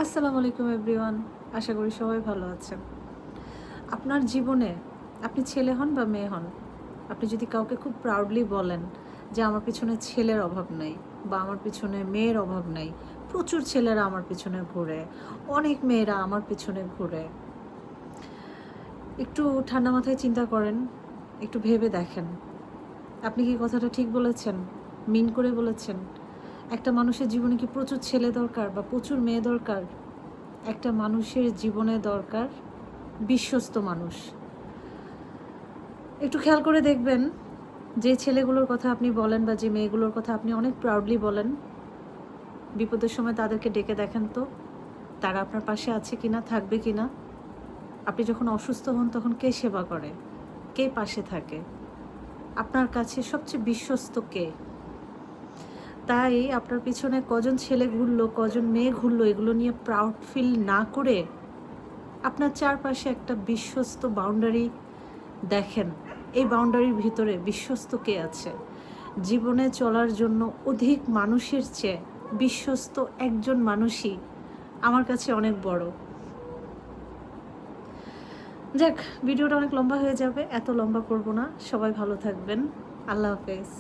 আসসালামু আলাইকুম এভরিওয়ান। আশা করি সবাই ভালো আছেন। আপনার জীবনে আপনি ছেলে হন বা মেয়ে হন, আপনি যদি কাউকে খুব প্রাউডলি বলেন যে আমার পিছনে ছেলের অভাব নাই বা আমার পিছনে মেয়ের অভাব নাই, প্রচুর ছেলেরা আমার পিছনে ঘুরে, অনেক মেয়েরা আমার পিছনে ঘুরে। একটু ঠান্ডা মাথায় চিন্তা করেন, একটু ভেবে দেখেন, আপনি কি কথাটা ঠিক বলেছেন? মিন করে বলেছেন? একটা মানুষের জীবনে কি প্রচুর ছেলে দরকার বা প্রচুর মেয়ে দরকার? একটা মানুষের জীবনে দরকার বিশ্বস্ত মানুষ। একটু খেয়াল করে দেখবেন, যে ছেলেগুলোর কথা আপনি বলেন বা যে মেয়েগুলোর কথা আপনি অনেক প্রাউডলি বলেন, বিপদের সময় তাদেরকে ডেকে দেখেন তো তারা আপনার পাশে আছে কিনা, থাকবে কিনা। আপনি যখন অসুস্থ হন তখন কে সেবা করে, কে পাশে থাকে, আপনার কাছে সবচেয়ে বিশ্বস্ত কে? তাই আপনার পিছনে কজন ছেলে ঘুরলো, কজন মেয়ে ঘুরলো, এগুলো নিয়ে প্রাউড ফিল না করে আপনার চারপাশে একটা বিশ্বস্ত বাউন্ডারি দেখেন। এই বাউন্ডারির ভিতরে বিশ্বস্ত কে আছে? জীবনে চলার জন্য অধিক মানুষের চেয়ে বিশ্বস্ত একজন মানুষই আমার কাছে অনেক বড়। যাক, ভিডিওটা অনেক লম্বা হয়ে যাবে, এত লম্বা করব না। সবাই ভালো থাকবেন। আল্লাহ হাফেজ।